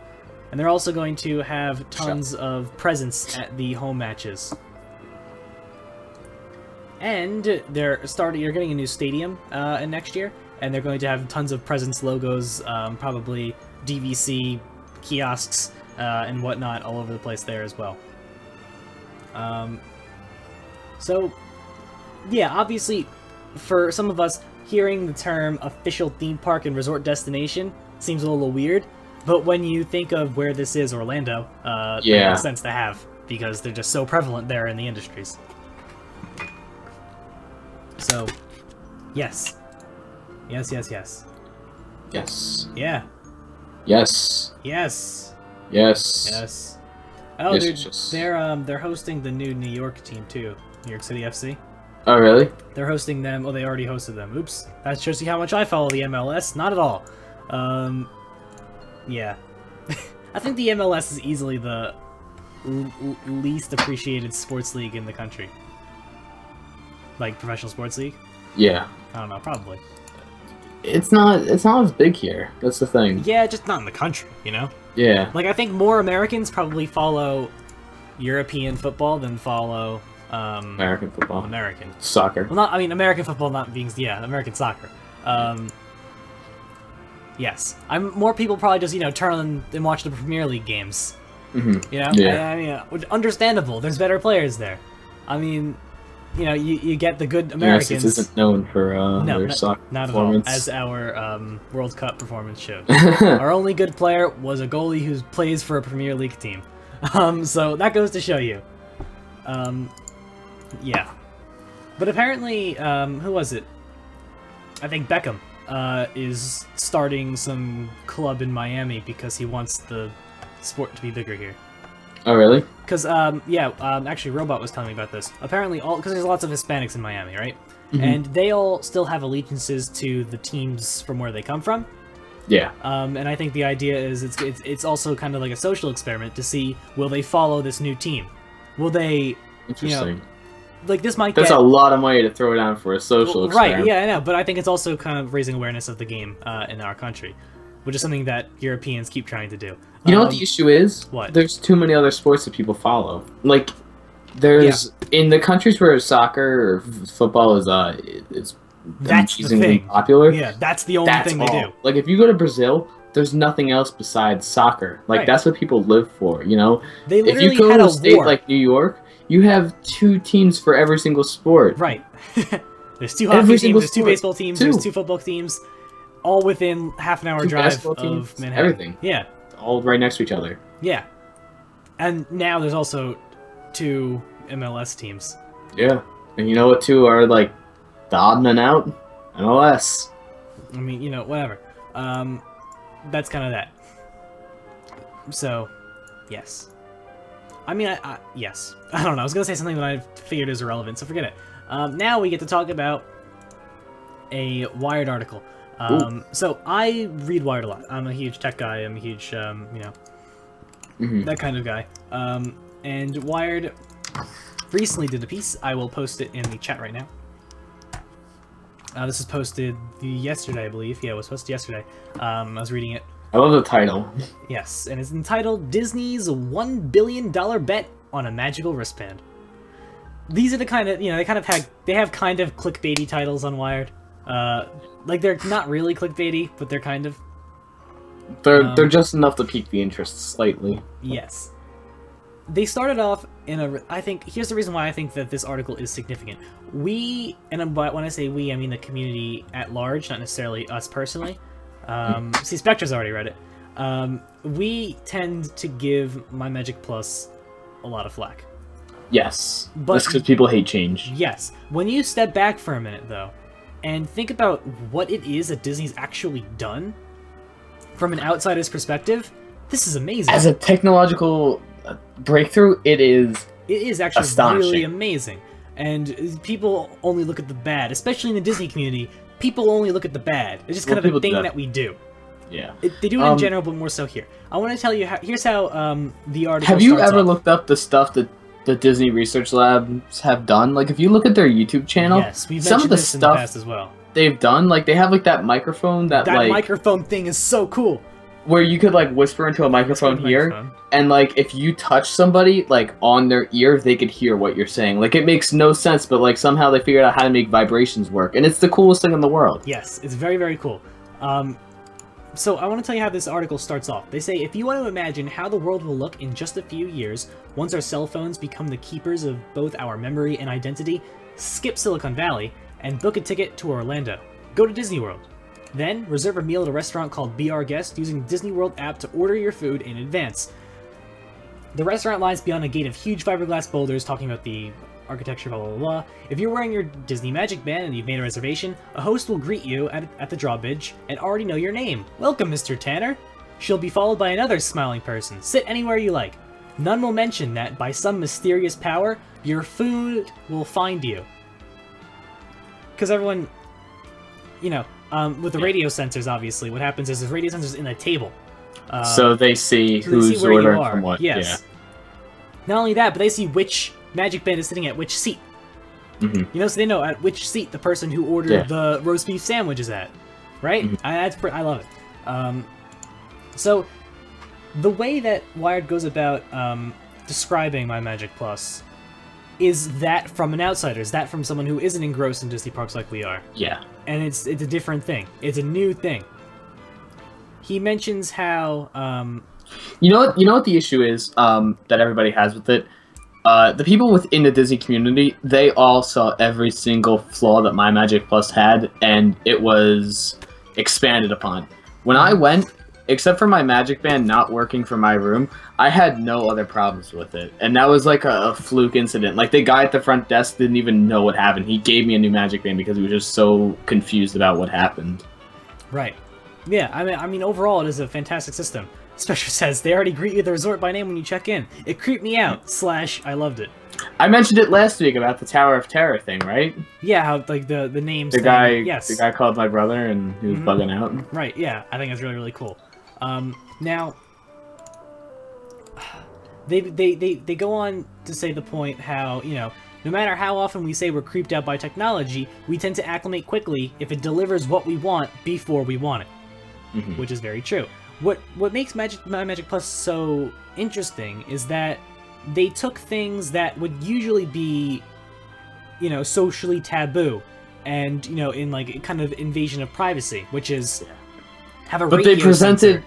And they're also going to have tons of presents at the home matches. And you're getting a new stadium in next year, and they're going to have tons of presents, logos, probably DVC kiosks and whatnot all over the place there as well. So, yeah, obviously, for some of us, hearing the term official theme park and resort destination seems a little weird, but when you think of where this is, Orlando, that makes sense to have, because they're just so prevalent there in the industries. So, yes. Yes, yes, yes. Yes. Yeah. Yes. Yes. Yes. Yes. Oh, yes, they're hosting the new New York team too, New York City FC. Oh, really? They're hosting them. Oh, they already hosted them. Oops. That shows you how much I follow the MLS. Not at all. Yeah. I think the MLS is easily the least appreciated sports league in the country. Like professional sports league? Yeah. I don't know. Probably. It's not as big here. That's the thing. Yeah, just not in the country. You know. Yeah. Like I think more Americans probably follow European football than follow. American football. American. Soccer. Well, not, I mean, American football not being, yeah, American soccer. Yes. More people probably just, you know, turn on and watch the Premier League games. Mm-hmm. You know? Yeah. I mean, understandable. There's better players there. I mean, you know, you get the good Americans. Yes, it isn't known for their soccer not performance. at all, as our World Cup performance showed. Our only good player was a goalie who plays for a Premier League team. So that goes to show you. Yeah. But apparently, who was it? I think Beckham is starting some club in Miami because he wants the sport to be bigger here. Oh, really? Because, actually, Robot was telling me about this. Apparently, because there's lots of Hispanics in Miami, right? Mm-hmm. And they all still have allegiances to the teams from where they come from. Yeah. And I think the idea is it's also kind of like a social experiment to see, will they follow this new team? Will they, Interesting. You know, like this might That's get... a lot of money to throw down for a social experiment. Right, yeah, I know, but I think it's also kind of raising awareness of the game in our country, which is something that Europeans keep trying to do. You know what the issue is? What? There's too many other sports that people follow. Like, there's in the countries where soccer or football is that's the amazingly thing. popular. Yeah, that's the only thing they do. Like, if you go to Brazil, there's nothing else besides soccer. Like, Right. that's what people live for. You know, They literally if you go had to a a state war. like New York, you have 2 teams for every single sport. Right. There's 2 hockey Every teams, single there's 2 sport. baseball teams, 2. there's 2 football teams, all within half an hour 2 drive basketball of teams, Manhattan. everything. Yeah, All right next to each other. yeah. And now there's also 2 MLS teams. Yeah, and you know what? 2 are like the odd man out. MLS. I mean, you know, whatever. That's kind of that. So, yes. I mean, yes. I don't know. I was going to say something that I figured is irrelevant, so forget it. Now we get to talk about a Wired article. So, I read Wired a lot. I'm a huge tech guy. I'm a huge, you know, that kind of guy. And Wired recently did a piece. I will post it in the chat right now. This was posted yesterday, I believe. Yeah, it was posted yesterday. I was reading it. I love the title. Yes, and it's entitled Disney's $1 billion bet on a magical wristband. These are the kind of, you know, they have kind of clickbaity titles on Wired. Like, they're not really clickbaity, but they're kind of. They're just enough to pique the interest slightly. Yes. They started off in I think, here's the reason why I think that this article is significant. We, and when I say we, I mean the community at large, not necessarily us personally. See, Spectre's already read it. We tend to give MyMagic Plus a lot of flack. Yes, But- that's because people hate change. Yes. When you step back for a minute, though, and think about what it is that Disney's actually done, from an outsider's perspective, this is amazing. As a technological breakthrough, it is actually astonishing. really amazing. And people only look at the bad, especially in the Disney community. People only look at the bad. It's just kind of a thing that we do. Yeah. They do it in general, but more so here. I want to tell you here's how the article Have you starts ever off. looked up the stuff that the Disney Research Labs have done. Like, if you look at their YouTube channel, Yes, we've some of mentioned the this in the stuff past as well. they've done, like, they have, like, that microphone that like... microphone thing is so cool. Where you could, like, whisper into a microphone here, and, like, if you touch somebody, like, on their ear, they could hear what you're saying. Like, it makes no sense, but, like, somehow they figured out how to make vibrations work, and it's the coolest thing in the world. Yes, it's very, very cool. So I want to tell you how this article starts off. They say, if you want to imagine how the world will look in just a few years, once our cell phones become the keepers of both our memory and identity, skip Silicon Valley and book a ticket to Orlando. Go to Disney World. Then, reserve a meal at a restaurant called Be Our Guest using the Disney World app to order your food in advance. The restaurant lies beyond a gate of huge fiberglass boulders talking about the architecture, blah, blah, blah. If you're wearing your Disney Magic Band and you've made a reservation, a host will greet you at the drawbridge and already know your name. Welcome, Mr. Tanner. She'll be followed by another smiling person. Sit anywhere you like. None will mention that, by some mysterious power, your food will find you. Because everyone, you know, with the radio sensors, obviously, what happens is there's radio sensors in a table. So they see who's ordering from what. Yes. Yeah. Not only that, but they see which Magic Band is sitting at which seat. You know, so they know at which seat the person who ordered the roast beef sandwich is at, right? I love it. So the way that Wired goes about describing MyMagic Plus is that from an outsider, is that from someone who isn't engrossed in Disney parks like we are. Yeah. And it's a different thing. It's a new thing. He mentions how you know what the issue is that everybody has with it. The people within the Disney community, they all saw every single flaw that MyMagic Plus had, and it was expanded upon. When I went, except for my Magic Band not working for my room, I had no other problems with it. And that was like a fluke incident. Like, the guy at the front desk didn't even know what happened. He gave me a new Magic Band because he was just so confused about what happened. Right. Yeah, I mean, overall, it is a fantastic system. Special says, they already greet you at the resort by name when you check in. It creeped me out, / I loved it. I mentioned it last week about the Tower of Terror thing, right? Yeah, how, like, the names the thing. guy, yes. The guy called my brother and he was bugging out. Right, yeah, I think that's really, really cool. Now, they go on to say the point how, you know, no matter how often we say we're creeped out by technology, we tend to acclimate quickly if it delivers what we want before we want it. Which is very true. What makes MyMagic Plus so interesting is that they took things that would usually be, you know, socially taboo, and, you know, in like kind of invasion of privacy, which is have a radio sensor.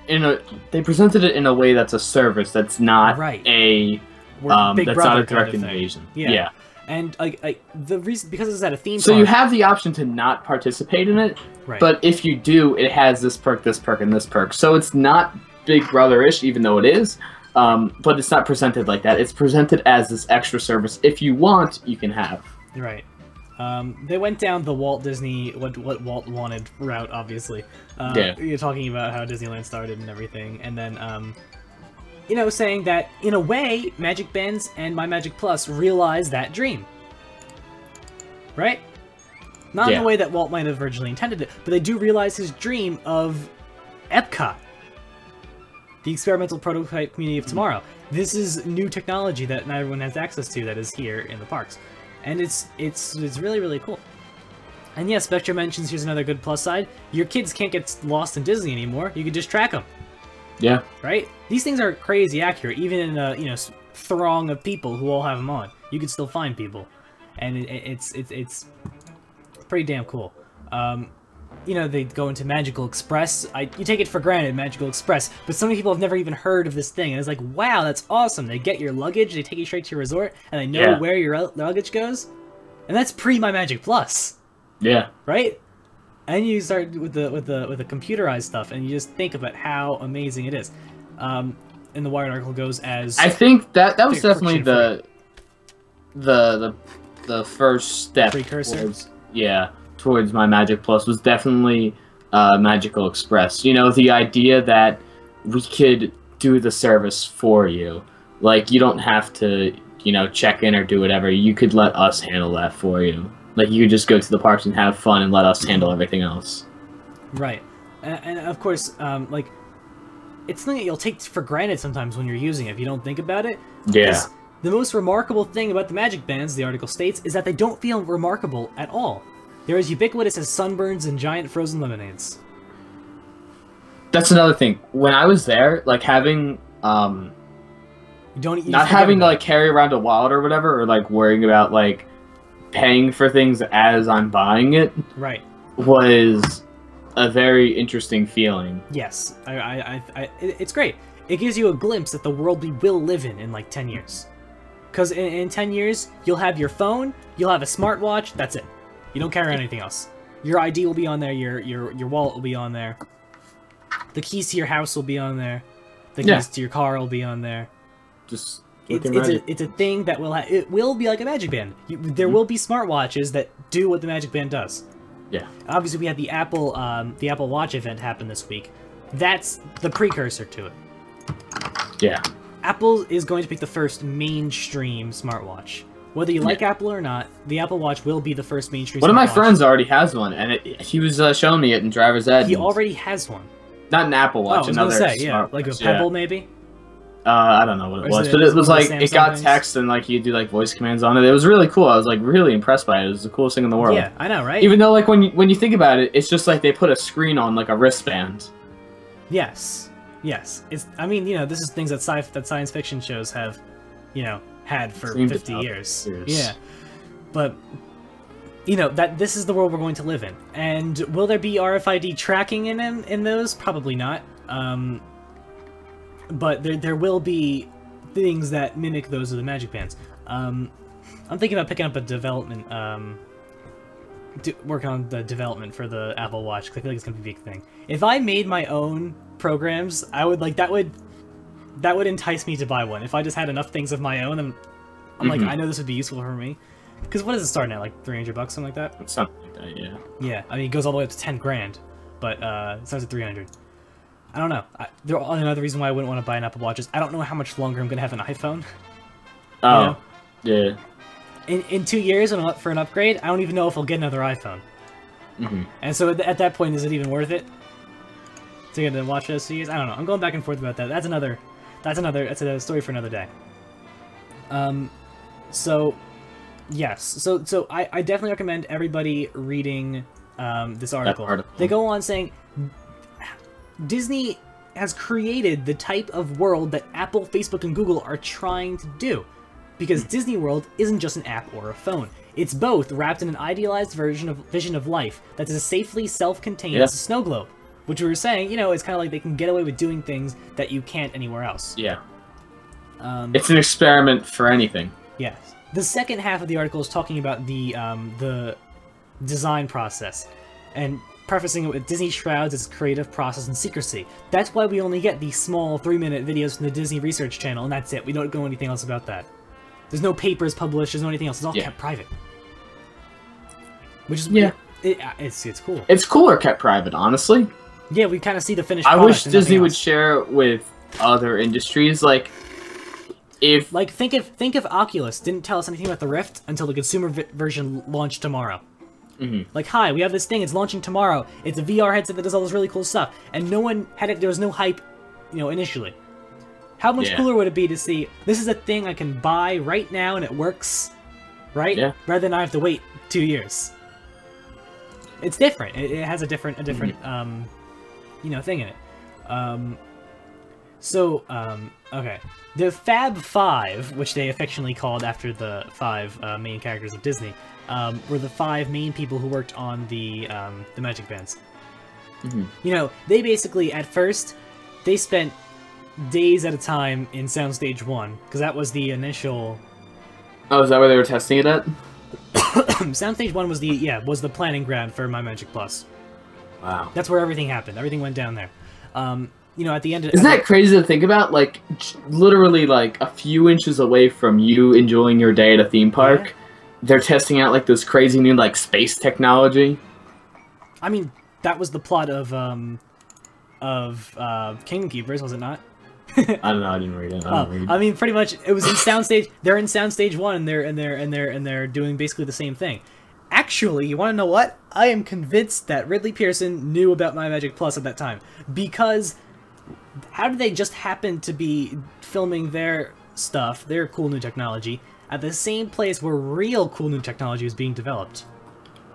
They presented it in a way that's a service, that's not a that's not a direct invasion. Yeah. And like the reason, because it's at a theme park. So you have the option to not participate in it, but if you do, it has this perk, and this perk. So it's not Big Brother-ish, even though it is, but it's not presented like that. It's presented as this extra service. If you want, you can have. Right. They went down the Walt Disney, what Walt wanted route, obviously. You're talking about how Disneyland started and everything, and then you know, saying that, in a way, Magic Bands and MyMagic Plus realize that dream. Right? Not in the way that Walt might have originally intended it, but they do realize his dream of Epcot. The experimental prototype community of tomorrow. This is new technology that not everyone has access to that is here in the parks. And it's really, really cool. And yes, Spectra mentions, here's another good plus side, your kids can't get lost in Disney anymore, you can just track them. Yeah. Right? These things are crazy accurate, even in a, you know, throng of people who all have them on. You can still find people. And it's pretty damn cool. You know, they go into Magical Express. You take it for granted, Magical Express, but so many people have never even heard of this thing, and it's like, wow, that's awesome. They get your luggage, they take you straight to your resort, and they know where your luggage goes. And that's pre-MyMagic Plus. Yeah. Right? And you start with the computerized stuff, and you just think about how amazing it is. And the Wired article goes as, I think that was definitely the first step precursor. Towards MyMagic Plus was definitely Magical Express. You know, the idea that we could do the service for you, like you don't have to, you know, check in or do whatever. You could let us handle that for you. Like, you could just go to the parks and have fun and let us handle everything else. Right. And of course, like, it's something that you'll take for granted sometimes when you're using it if you don't think about it. Yeah. The most remarkable thing about the Magic Bands, the article states, is that they don't feel remarkable at all. They're as ubiquitous as sunburns and giant frozen lemonades. That's another thing. When I was there, like having not having to like carry around a wallet or whatever, or like worrying about like paying for things as I'm buying it, right, was a very interesting feeling. Yes, it's great. It gives you a glimpse at the world we will live in like 10 years. Because in 10 years, you'll have your phone, you'll have a smartwatch, that's it. You don't carry anything else. Your ID will be on there, your wallet will be on there. The keys to your house will be on there. The keys to your car will be on there. Just it's a thing that it will be like a Magic Band. There will be smartwatches that do what the Magic Band does. Yeah. Obviously, we had the Apple Watch event happen this week. That's the precursor to it. Yeah. Apple is going to pick the first mainstream smartwatch. Whether you like Apple or not, the Apple Watch will be the first mainstream One smartwatch. of my friends already has one, and he was showing me it in driver's ed. He already has one. Not an Apple Watch, another smartwatch. Like a Pebble, maybe? I don't know what it was, but it was like, it got text and like you do like voice commands on it. It was really cool. I was like really impressed by it. It was the coolest thing in the world. Yeah, I know, right? Even though like when you think about it, it's just like they put a screen on like a wristband. Yes. Yes. I mean, you know, this is things that science fiction shows have, you know, had for 50 years. Yeah. But you know, this is the world we're going to live in. And will there be RFID tracking in those? Probably not. But there will be things that mimic those of the Magic Bands. I'm thinking about picking up a development, working on the development for the Apple Watch, because I feel like it's gonna be a big thing. If I made my own programs, I would like that would entice me to buy one. If I just had enough things of my own, I'm like, I know this would be useful for me. Because what is it starting at, like $300, something like that? Something like that, yeah. Yeah, I mean, it goes all the way up to 10 grand, but it starts at 300. I don't know. Another reason why I wouldn't want to buy an Apple Watch is I don't know how much longer I'm going to have an iPhone. Oh, yeah. In 2 years, when I'm up for an upgrade, I don't even know if I'll get another iPhone. And so at that point, is it even worth it to get a watch for those 2 years? I don't know. I'm going back and forth about that. That's a story for another day. So, yes. So I definitely recommend everybody reading this article. They go on saying Disney has created the type of world that Apple, Facebook, and Google are trying to do. Because Disney World isn't just an app or a phone. It's both wrapped in an idealized vision of life that is as safely self-contained as a snow globe. Which we were saying, you know, it's kind of like they can get away with doing things that you can't anywhere else. Yeah. It's an experiment for anything. Yes. The second half of the article is talking about the design process, and prefacing it with Disney shrouds its creative process in secrecy. That's why we only get these small 3-minute videos from the Disney Research Channel, and that's it. We don't go anything else about that. There's no papers published, there's no anything else. It's all kept private. Which is it's cool. It's cooler kept private, honestly. Yeah, we kind of see the finished product. I wish Disney would else. share it with other industries, like if think if Oculus didn't tell us anything about the Rift until the consumer version launched tomorrow. Like, hi, we have this thing, it's launching tomorrow. It's a VR headset that does all this really cool stuff, and no one had it. There was no hype, you know, initially. How much cooler would it be to see this is a thing I can buy right now and it works, right? Yeah. Rather than I have to wait 2 years. It's different. It has a different you know, thing in it. Okay. The Fab Five, which they affectionately called after the 5 main characters of Disney, were the 5 main people who worked on the Magic Bands. You know, they basically, at first, they spent days at a time in Soundstage 1, because that was the initial... Oh, is that where they were testing it at? Soundstage 1 was the planning ground for MyMagic Plus. Wow. That's where everything happened. Everything went down there. You know, at the end of... Isn't that crazy to think about? Like, literally, like, a few inches away from you enjoying your day at a theme park, they're testing out, like, this crazy new, like, space technology. I mean, that was the plot of Kingdom Keepers, was it not? I don't know. I didn't read it. I mean, pretty much, it was in Soundstage. They're in Soundstage 1, and they're doing basically the same thing. Actually, you want to know what? I am convinced that Ridley Pearson knew about MyMagic Plus at that time, because how did they just happen to be filming their stuff, their cool new technology, at the same place where real cool new technology was being developed.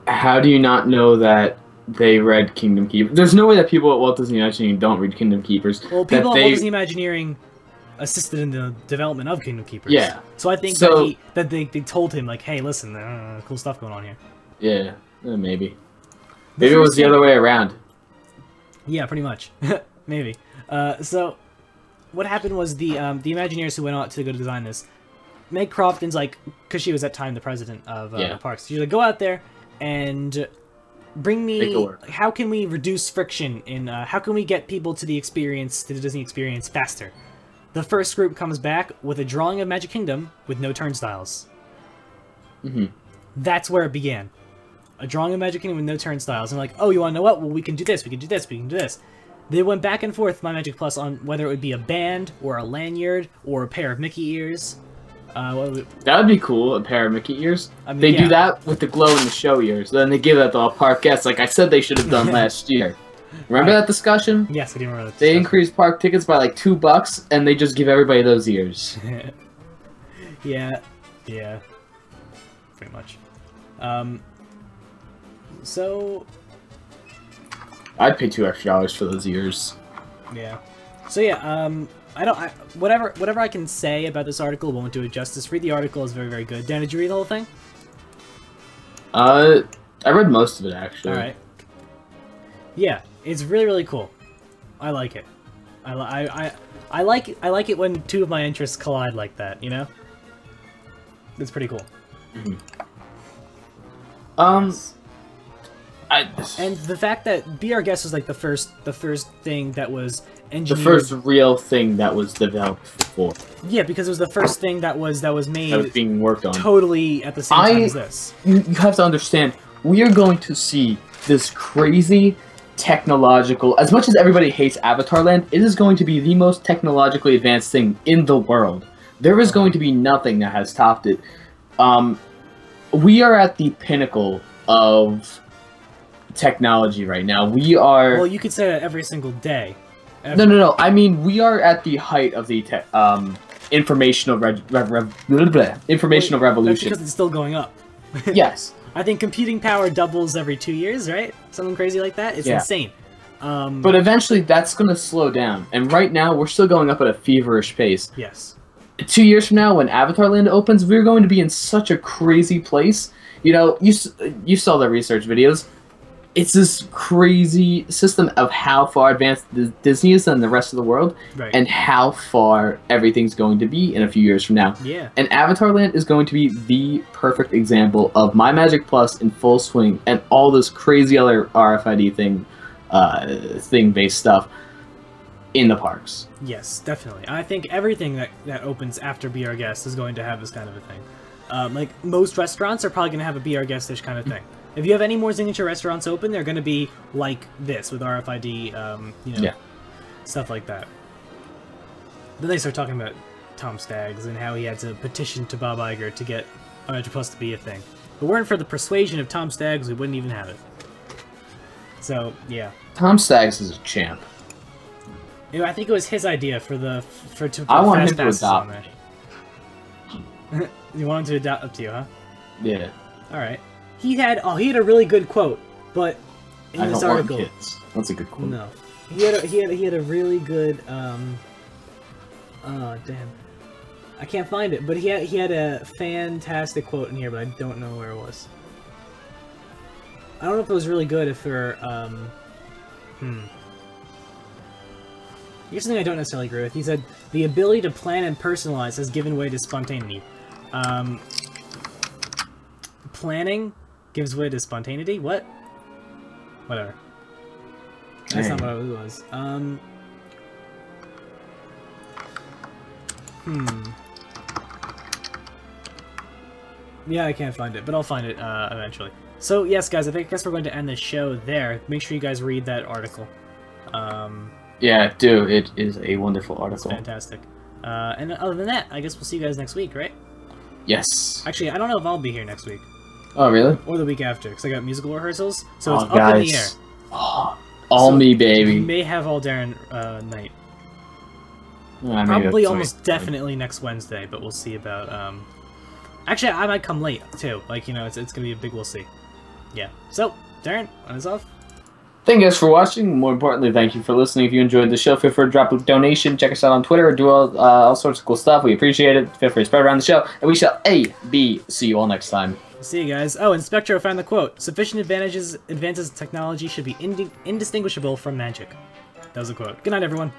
How do you not know that they read Kingdom Keepers? There's no way that people at Walt Disney Imagineering don't read Kingdom Keepers. Well, people at Walt Disney Imagineering assisted in the development of Kingdom Keepers. Yeah. So I think that they told him, like, hey, listen, cool stuff going on here. Yeah, maybe. Maybe it was the other way around. Yeah, pretty much. Maybe. So, what happened was the Imagineers who went out to go to design this, Meg Crofton's like, because she was at the time the president of the parks, she's like, go out there and bring me, how can we reduce friction in, how can we get people to the Disney experience faster? The first group comes back with a drawing of Magic Kingdom with no turnstiles. Mm-hmm. That's where it began. A drawing of Magic Kingdom with no turnstiles. And like, oh, you want to know what? Well, we can do this, we can do this, we can do this. They went back and forth, MyMagic Plus, on whether it would be a band, or a lanyard, or a pair of Mickey ears. That would be cool, a pair of Mickey ears. I mean, they do that with the glow in the show ears. Then they give that to all park guests, like I said they should have done last year. Remember that discussion? Yes, I do remember that discussion. They increased park tickets by like $2, and they just give everybody those ears. yeah, pretty much. So I'd pay $2 extra for those ears. Yeah. So yeah, whatever I can say about this article won't do it justice. Read the article; is very, very good. Dan, did you read the whole thing? I read most of it actually. All right. Yeah, it's really, really cool. I like it. I like it when two of my interests collide like that. You know, it's pretty cool. Mm-hmm. Yes. And the fact that Be Our Guest was like the first thing that was engineered. The first real thing that was developed for. Yeah, because it was the first thing that was made. That was being worked on. Totally at the same time as this. You have to understand, we are going to see this crazy technological. As much as everybody hates Avatar Land, it is going to be the most technologically advanced thing in the world. There is going to be nothing that has topped it. We are at the pinnacle of technology right now. We are. Well, you could say that every single day. No. I mean, we are at the height of the informational revolution. That's because it's still going up. Yes. I think computing power doubles every 2 years, right? Something crazy like that. It's insane. But eventually, that's going to slow down. And right now, we're still going up at a feverish pace. Yes. 2 years from now, when Avatar Land opens, we're going to be in such a crazy place. You know, you saw the research videos. It's this crazy system of how far advanced Disney is than the rest of the world, right, and how far everything's going to be in a few years from now. Yeah. And Avatar Land is going to be the perfect example of MyMagic Plus in full swing, and all this crazy other RFID thing-based stuff in the parks. Yes, definitely. I think everything that opens after Be Our Guest is going to have this kind of a thing. Like, most restaurants are probably going to have a Be Our Guest-ish kind of thing. If you have any more signature restaurants open, they're going to be like this, with RFID, stuff like that. Then they start talking about Tom Staggs and how he had to petition to Bob Iger to get MyMagic Plus to be a thing. If it weren't for the persuasion of Tom Staggs, we wouldn't even have it. So, yeah. Tom Staggs is a champ. You know, I think it was his idea to I want him to adopt me. You want him to adopt up to you, huh? Yeah. Alright. He had a really good quote, but in this article, want kids. That's a good quote. No, he had a really good oh damn, I can't find it, but he had a fantastic quote in here, but I don't know where it was. I don't know if it was really good. If for Here's something I don't necessarily agree with. He said, "The ability to plan and personalize has given way to spontaneity." Planning gives way to spontaneity? What? Whatever. That's not what it was. Yeah, I can't find it, but I'll find it eventually. So, yes, guys, I guess we're going to end the show there. Make sure you guys read that article. Yeah, do. It is a wonderful article. It's fantastic. And other than that, I guess we'll see you guys next week, right? Yes. Actually, I don't know if I'll be here next week. Oh, really? Or the week after, because I got musical rehearsals, so it's up in the air. Oh, all me, baby. We may have all Darren night. Maybe Probably that's almost right. definitely next Wednesday, but we'll see about, Actually, I might come late, too. Like, you know, it's gonna be a big we'll see. Yeah. So, Darren, on us off. Thank you guys for watching. More importantly, thank you for listening. If you enjoyed the show, feel free to drop a donation. Check us out on Twitter. Do all sorts of cool stuff. We appreciate it. Feel free to spread around the show. And we shall see you all next time. See you guys. Oh, and Spectro found the quote. Sufficient advances in technology should be indistinguishable from magic. That was a quote. Good night, everyone.